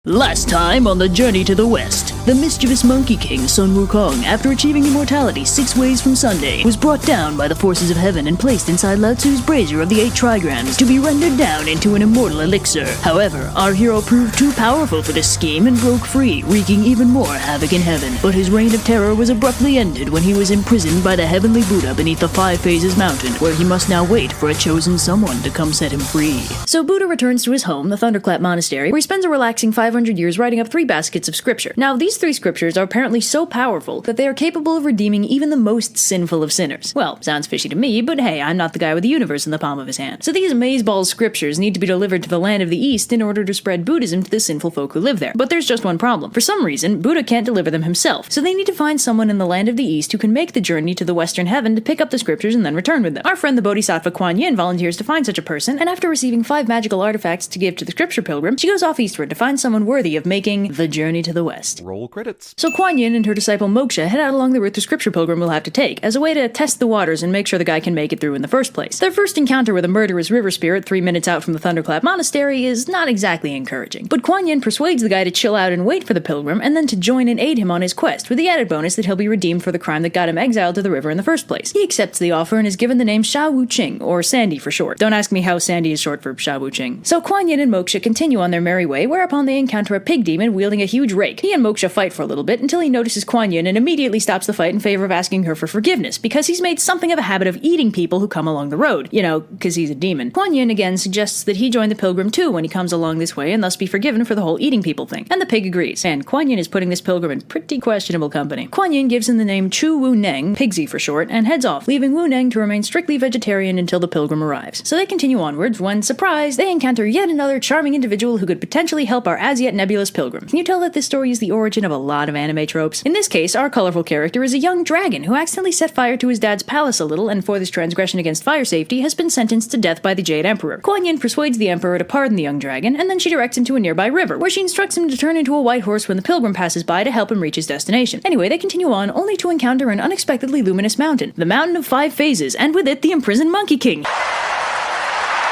Last time on the journey to the west, the mischievous Monkey King Sun Wukong, after achieving immortality 6 ways from Sunday, was brought down by the forces of heaven and placed inside Lao Tzu's brazier of the 8 trigrams to be rendered down into an immortal elixir. However, our hero proved too powerful for this scheme and broke free, wreaking even more havoc in heaven. But his reign of terror was abruptly ended when he was imprisoned by the heavenly Buddha beneath the 5 Phases mountain, where he must now wait for a chosen someone to come set him free. So Buddha returns to his home, the Thunderclap Monastery, where he spends a relaxing 500 years writing up 3 baskets of scripture. Now, these 3 scriptures are apparently so powerful that they are capable of redeeming even the most sinful of sinners. Well, sounds fishy to me, but hey, I'm not the guy with the universe in the palm of his hand. So these amazeballs scriptures need to be delivered to the land of the East in order to spread Buddhism to the sinful folk who live there. But there's just one problem. For some reason, Buddha can't deliver them himself, so they need to find someone in the land of the East who can make the journey to the Western Heaven to pick up the scriptures and then return with them. Our friend the Bodhisattva Kuan Yin volunteers to find such a person, and after receiving 5 magical artifacts to give to the scripture pilgrim, she goes off eastward to find someone worthy of making the journey to the West. Roll credits. So Kuan Yin and her disciple Moksha head out along the route the scripture pilgrim will have to take, as a way to test the waters and make sure the guy can make it through in the first place. Their first encounter with a murderous river spirit 3 minutes out from the Thunderclap Monastery is not exactly encouraging. But Kuan Yin persuades the guy to chill out and wait for the pilgrim, and then to join and aid him on his quest, with the added bonus that he'll be redeemed for the crime that got him exiled to the river in the first place. He accepts the offer and is given the name Sha Wu Qing, or Sandy for short. Don't ask me how Sandy is short for Sha Wu Qing. So Kuan Yin and Moksha continue on their merry way, whereupon they encounter a pig demon wielding a huge rake. He and Moksha fight for a little bit until he notices Kuan Yin and immediately stops the fight in favor of asking her for forgiveness, because he's made something of a habit of eating people who come along the road. You know, because he's a demon. Kuan Yin again suggests that he join the pilgrim too when he comes along this way and thus be forgiven for the whole eating people thing. And the pig agrees. And Kuan Yin is putting this pilgrim in pretty questionable company. Kuan Yin gives him the name Chu Wu Neng, Pigsy for short, and heads off, leaving Wu Neng to remain strictly vegetarian until the pilgrim arrives. So they continue onwards when, surprise, they encounter yet another charming individual who could potentially help our as yet nebulous pilgrim. Can you tell that this story is the origin of a lot of anime tropes? In this case, our colorful character is a young dragon who accidentally set fire to his dad's palace a little, and for this transgression against fire safety has been sentenced to death by the Jade Emperor. Kuan Yin persuades the Emperor to pardon the young dragon, and then she directs him to a nearby river, where she instructs him to turn into a white horse when the pilgrim passes by to help him reach his destination. Anyway, they continue on, only to encounter an unexpectedly luminous mountain, the Mountain of 5 Phases, and with it the imprisoned Monkey King.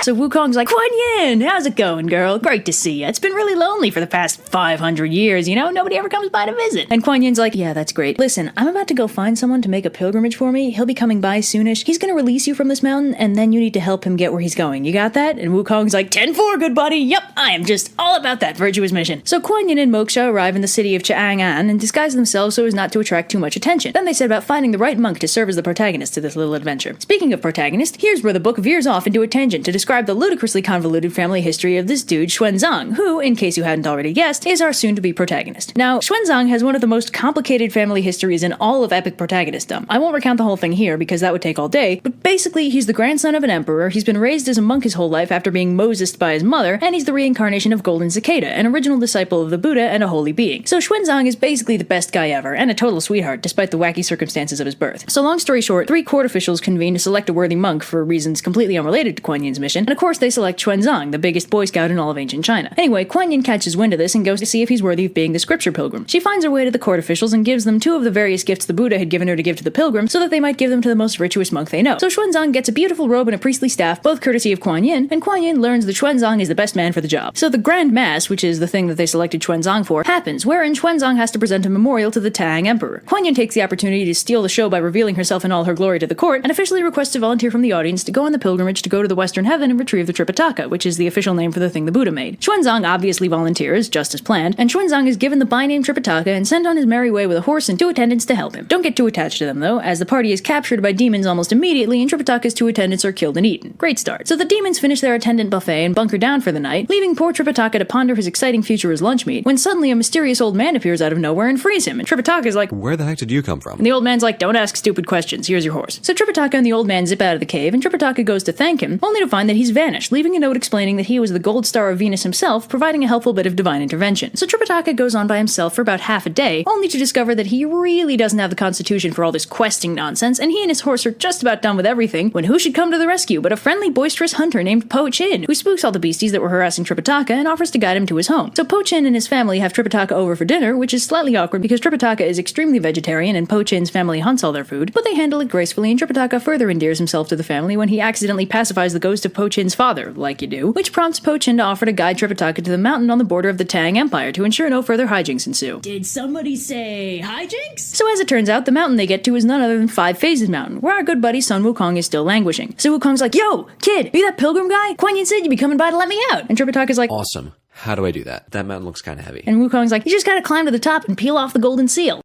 So Wukong's like, Kuan Yin, how's it going, girl? Great to see ya. It's been really lonely for the past 500 years, you know? Nobody ever comes by to visit. And Kuan Yin's like, yeah, that's great. Listen, I'm about to go find someone to make a pilgrimage for me. He'll be coming by soonish. He's gonna release you from this mountain, and then you need to help him get where he's going. You got that? And Wukong's like, 10-4, good buddy. Yep, I am just all about that virtuous mission. So Kuan Yin and Moksha arrive in the city of Chang'an and disguise themselves so as not to attract too much attention. Then they set about finding the right monk to serve as the protagonist to this little adventure. Speaking of protagonist, here's where the book veers off into a tangent to describe the ludicrously convoluted family history of this dude Xuanzang, who, in case you hadn't already guessed, is our soon-to-be protagonist. Now, Xuanzang has one of the most complicated family histories in all of epic protagonistdom. I won't recount the whole thing here because that would take all day, but basically he's the grandson of an emperor, he's been raised as a monk his whole life after being Mosesed by his mother, and he's the reincarnation of Golden Cicada, an original disciple of the Buddha and a holy being. So Xuanzang is basically the best guy ever, and a total sweetheart, despite the wacky circumstances of his birth. So long story short, 3 court officials convene to select a worthy monk for reasons completely unrelated to Kuan Yin's mission, and of course they select Xuanzang, the biggest Boy Scout in all of ancient China. Anyway, Kuan Yin catches wind of this and goes to see if he's worthy of being the scripture pilgrim. She finds her way to the court officials and gives them 2 of the various gifts the Buddha had given her to give to the pilgrim so that they might give them to the most virtuous monk they know. So Xuanzang gets a beautiful robe and a priestly staff, both courtesy of Kuan Yin, and Kuan Yin learns that Xuanzang is the best man for the job. So the Grand Mass, which is the thing that they selected Xuanzang for, happens, wherein Xuanzang has to present a memorial to the Tang Emperor. Kuan Yin takes the opportunity to steal the show by revealing herself in all her glory to the court, and officially requests to volunteer from the audience to go on the pilgrimage to go to the Western Heaven and retrieve the Tripitaka, which is the official name for the thing the Buddha made. Xuanzang obviously volunteers, just as planned, and Xuanzang is given the by-name Tripitaka and sent on his merry way with a horse and 2 attendants to help him. Don't get too attached to them, though, as the party is captured by demons almost immediately and Tripitaka's 2 attendants are killed and eaten. Great start. So the demons finish their attendant buffet and bunker down for the night, leaving poor Tripitaka to ponder his exciting future as lunch meat, when suddenly a mysterious old man appears out of nowhere and frees him, and Tripitaka's like, where the heck did you come from? And the old man's like, don't ask stupid questions, here's your horse. So Tripitaka and the old man zip out of the cave, and Tripitaka goes to thank him, only to find that he's vanished, leaving a note explaining that he was the gold star of Venus himself, providing a helpful bit of divine intervention. So Tripitaka goes on by himself for about half a day, only to discover that he really doesn't have the constitution for all this questing nonsense, and he and his horse are just about done with everything, when who should come to the rescue but a friendly boisterous hunter named Po Chin, who spooks all the beasties that were harassing Tripitaka and offers to guide him to his home. So Po Chin and his family have Tripitaka over for dinner, which is slightly awkward because Tripitaka is extremely vegetarian and Po Chin's family hunts all their food, but they handle it gracefully, and Tripitaka further endears himself to the family when he accidentally pacifies the ghost of Po Po-Chin's father, like you do, which prompts Po-Chin to offer to guide Tripitaka to the mountain on the border of the Tang Empire to ensure no further hijinks ensue. Did somebody say hijinks? So as it turns out, the mountain they get to is none other than Five Phases Mountain, where our good buddy Sun Wukong is still languishing. So Wukong's like, "Yo, kid, you that pilgrim guy? Kuan Yin said you'd be coming by to let me out." And Tripitaka's like, Awesome. How do I do that? That mountain looks kind of heavy. and Wukong's like, "You just gotta climb to the top and peel off the golden seal."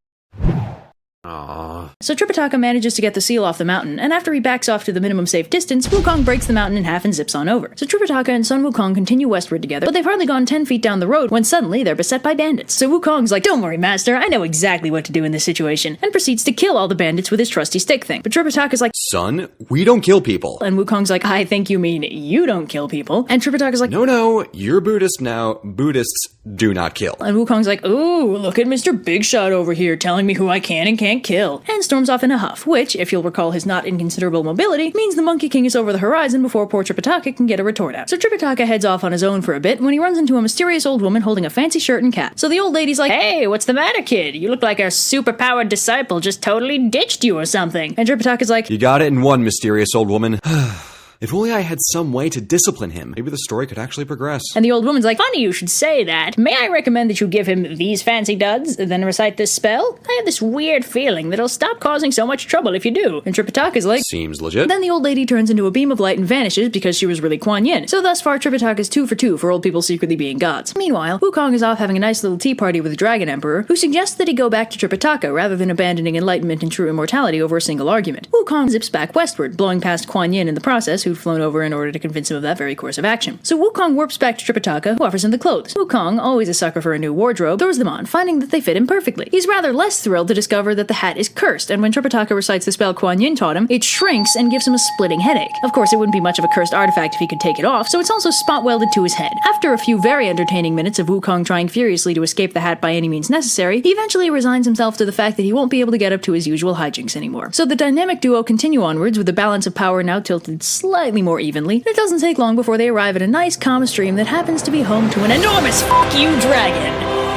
Aww. So Tripitaka manages to get the seal off the mountain, and after he backs off to the minimum safe distance, Wukong breaks the mountain in half and zips on over. So Tripitaka and Sun Wukong continue westward together, but they've hardly gone 10 feet down the road when suddenly they're beset by bandits. So Wukong's like, "Don't worry, master, I know exactly what to do in this situation," and proceeds to kill all the bandits with his trusty stick thing. But Tripitaka's like, Son, we don't kill people. and Wukong's like, "I think you mean you don't kill people." And Tripitaka's like, No, you're Buddhist now. Buddhists do not kill. and Wukong's like, "Ooh, look at Mr. Big Shot over here telling me who I can and can't kill," and storms off in a huff, which, if you'll recall his not inconsiderable mobility, means the Monkey King is over the horizon before poor Tripitaka can get a retort out. So Tripitaka heads off on his own for a bit when he runs into a mysterious old woman holding a fancy shirt and cap. So the old lady's like, "Hey, what's the matter, kid? You look like our superpowered disciple just totally ditched you or something." And Tripitaka's like, You got it in one, mysterious old woman. If only I had some way to discipline him. Maybe the story could actually progress. and the old woman's like, "Funny you should say that. May I recommend that you give him these fancy duds, then recite this spell? I have this weird feeling that it'll stop causing so much trouble if you do." And Tripitaka's like, Seems legit. then the old lady turns into a beam of light and vanishes because she was really Kuan Yin. So thus far, Tripitaka's 2 for 2 for old people secretly being gods. Meanwhile, Wukong is off having a nice little tea party with the Dragon Emperor, who suggests that he go back to Tripitaka rather than abandoning enlightenment and true immortality over a single argument. Wukong zips back westward, blowing past Kuan Yin in the process, who'd flown over in order to convince him of that very course of action. So Wukong warps back to Tripitaka, who offers him the clothes. Wukong, always a sucker for a new wardrobe, throws them on, finding that they fit him perfectly. He's rather less thrilled to discover that the hat is cursed, and when Tripitaka recites the spell Kuan Yin taught him, it shrinks and gives him a splitting headache. Of course, it wouldn't be much of a cursed artifact if he could take it off, so it's also spot welded to his head. After a few very entertaining minutes of Wukong trying furiously to escape the hat by any means necessary, he eventually resigns himself to the fact that he won't be able to get up to his usual hijinks anymore. So the dynamic duo continue onwards with the balance of power now tilted slightly more evenly. It doesn't take long before they arrive at a nice calm stream that happens to be home to an enormous fuck you dragon.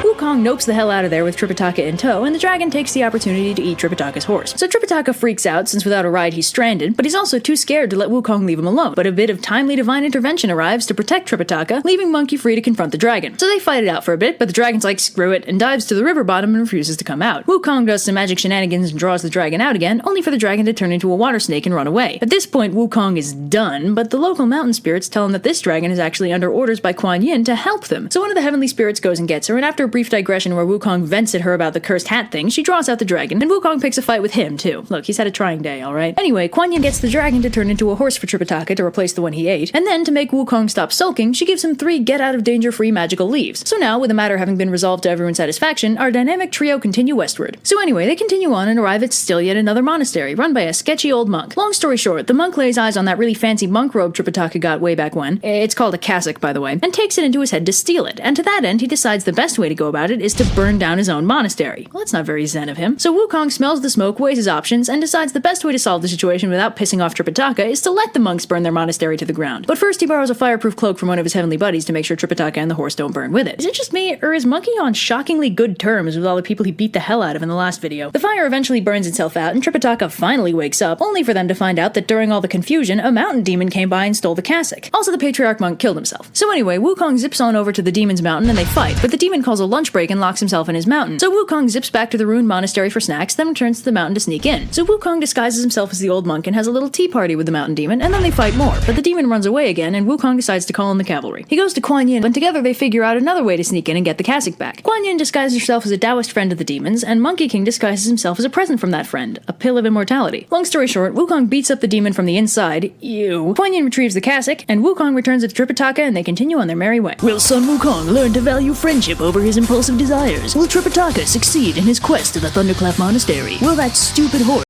Wukong nopes the hell out of there with Tripitaka in tow, and the dragon takes the opportunity to eat Tripitaka's horse. So Tripitaka freaks out since without a ride he's stranded, but he's also too scared to let Wukong leave him alone. But a bit of timely divine intervention arrives to protect Tripitaka, leaving Monkey free to confront the dragon. So they fight it out for a bit, but the dragon's like, screw it, and dives to the river bottom and refuses to come out. Wukong does some magic shenanigans and draws the dragon out again, only for the dragon to turn into a water snake and run away. At this point, Wukong is done, but the local mountain spirits tell him that this dragon is actually under orders by Kuan Yin to help them. So one of the heavenly spirits goes and gets her, and after a brief digression where Wukong vents at her about the cursed hat thing, she draws out the dragon, and Wukong picks a fight with him, too. Look, he's had a trying day, alright? Anyway, Kuan Yin gets the dragon to turn into a horse for Tripitaka to replace the one he ate, and then, to make Wukong stop sulking, she gives him 3 get-out-of-danger-free magical leaves. So now, with the matter having been resolved to everyone's satisfaction, our dynamic trio continue westward. So anyway, they continue on and arrive at still yet another monastery, run by a sketchy old monk. Long story short, the monk lays eyes on that really fancy monk robe Tripitaka got way back when, it's called a cassock, by the way, and takes it into his head to steal it, and to that end, he decides the best way to go about it is to burn down his own monastery. Well, that's not very zen of him. So Wukong smells the smoke, weighs his options, and decides the best way to solve the situation without pissing off Tripitaka is to let the monks burn their monastery to the ground. But first he borrows a fireproof cloak from one of his heavenly buddies to make sure Tripitaka and the horse don't burn with it. Is it just me, or is Monkey on shockingly good terms with all the people he beat the hell out of in the last video? The fire eventually burns itself out, and Tripitaka finally wakes up, only for them to find out that during all the confusion, a mountain demon came by and stole the cassock. Also, the patriarch monk killed himself. So anyway, Wukong zips on over to the demon's mountain and they fight, but the demon calls a lunch break and locks himself in his mountain. So Wukong zips back to the ruined monastery for snacks, then returns to the mountain to sneak in. So Wukong disguises himself as the old monk and has a little tea party with the mountain demon, and then they fight more, but the demon runs away again, and Wukong decides to call in the cavalry. He goes to Kuan Yin, and together they figure out another way to sneak in and get the cassock back. Kuan Yin disguises herself as a Taoist friend of the demons, and Monkey King disguises himself as a present from that friend, a pill of immortality. Long story short, Wukong beats up the demon from the inside, ew. Kuan Yin retrieves the cassock, and Wukong returns it to Tripitaka, and they continue on their merry way. Will Sun Wukong learn to value friendship over his impulsive desires? Will Tripitaka succeed in his quest to the Thunderclap Monastery? Will that stupid horse